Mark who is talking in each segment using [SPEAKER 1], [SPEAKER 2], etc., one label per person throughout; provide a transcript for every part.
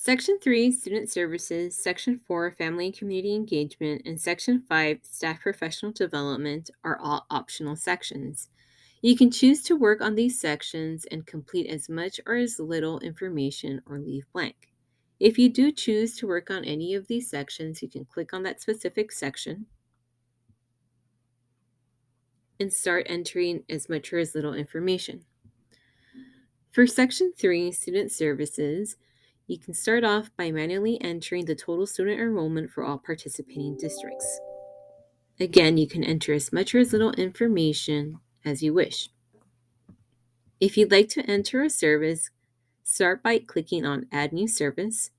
[SPEAKER 1] Section 3, Student Services, Section 4, Family and Community Engagement, and Section 5, Staff Professional Development are all optional sections. You can choose to work on these sections and complete as much or as little information or leave blank. If you do choose to work on any of these sections, you can click on that specific section and start entering as much or as little information. For Section 3, Student Services, you can start off by manually entering the total student enrollment for all participating districts. Again, you can enter as much or as little information as you wish. If you'd like to enter a service, start by clicking on Add New Service,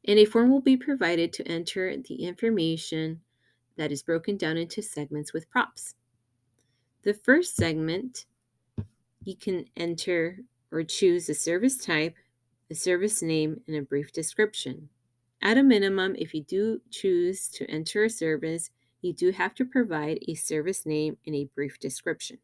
[SPEAKER 1] and a form will be provided to enter the information that is broken down into segments with props. The first segment, you can enter or choose a service type, a service name, and a brief description. At a minimum, if you do choose to enter a service, you do have to provide a service name and a brief description.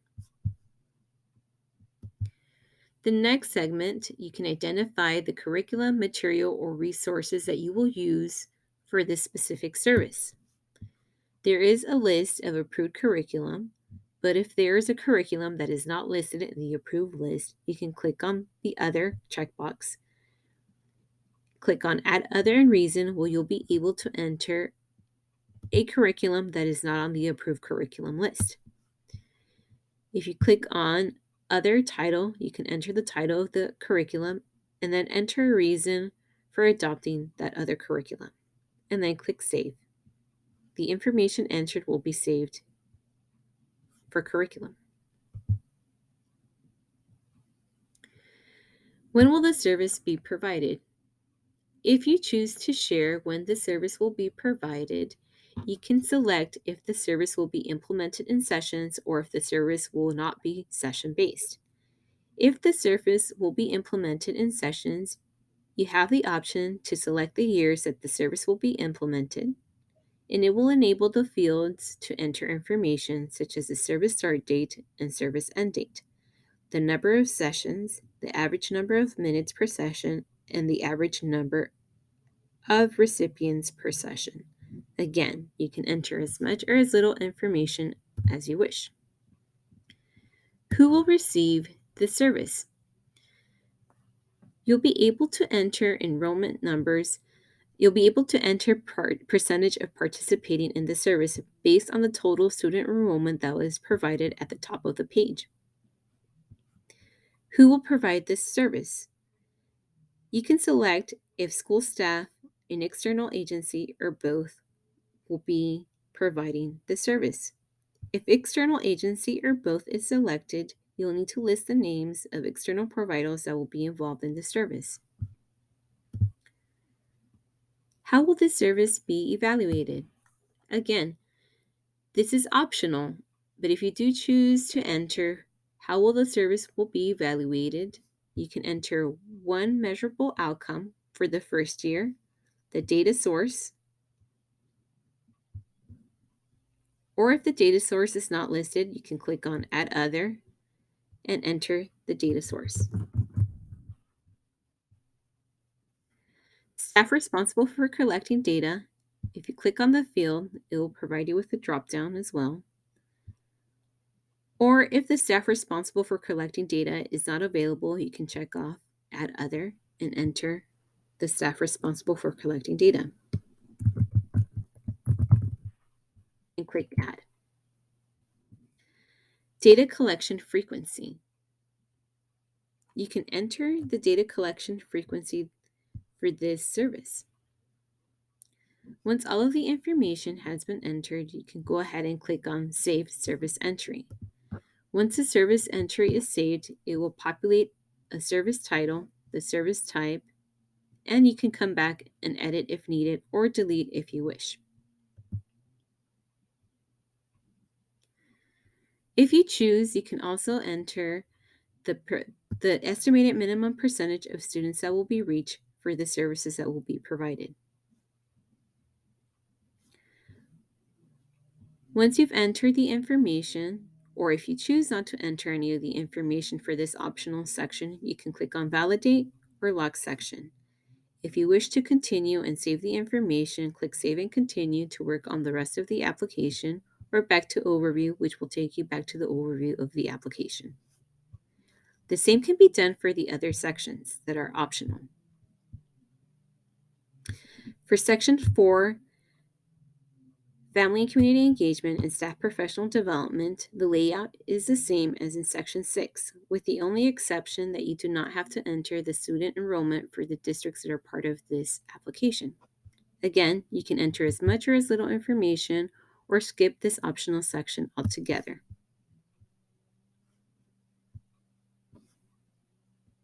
[SPEAKER 1] The next segment, you can identify the curriculum, material, or resources that you will use for this specific service. There is a list of approved curriculum, but if there is a curriculum that is not listed in the approved list, you can click on the Other checkbox. Click on Add Other and Reason, where you'll be able to enter a curriculum that is not on the approved curriculum list. If you click on Other Title, you can enter the title of the curriculum and then enter a reason for adopting that other curriculum, and then click Save. The information entered will be saved for curriculum. When will the service be provided? If you choose to share when the service will be provided, you can select if the service will be implemented in sessions or if the service will not be session-based. If the service will be implemented in sessions, you have the option to select the years that the service will be implemented, and it will enable the fields to enter information such as the service start date and service end date, the number of sessions, the average number of minutes per session, and the average number of recipients per session. Again, you can enter as much or as little information as you wish. Who will receive the service? You'll be able to enter enrollment numbers. You'll be able to enter percentage of participating in the service based on the total student enrollment that was provided at the top of the page. Who will provide this service? You can select if school staff, an external agency, or both will be providing the service. If external agency or both is selected, you'll need to list the names of external providers that will be involved in the service. How will this service be evaluated? Again, this is optional, but if you do choose to enter how will the service will be evaluated, you can enter one measurable outcome for the first year, the data source, or if the data source is not listed, you can click on Add Other and enter the data source. Staff responsible for collecting data. If you click on the field, it will provide you with a drop-down as well. Or if the staff responsible for collecting data is not available, you can check off Add Other and enter the staff responsible for collecting data. And click Add. Data collection frequency. You can enter the data collection frequency for this service. Once all of the information has been entered, you can go ahead and click on Save Service Entry. Once the service entry is saved, it will populate a service title, the service type, and you can come back and edit if needed or delete if you wish. If you choose, you can also enter the estimated minimum percentage of students that will be reached for the services that will be provided. Once you've entered the information, or if you choose not to enter any of the information for this optional section, you can click on Validate or lock section. If you wish to continue and save the information, click Save and Continue to work on the rest of the application, or back to Overview, which will take you back to the overview of the application. The same can be done for the other sections that are optional. For Section 4, Family and Community Engagement and Staff Professional Development, the layout is the same as in Section 6, with the only exception that you do not have to enter the student enrollment for the districts that are part of this application. Again, you can enter as much or as little information or skip this optional section altogether.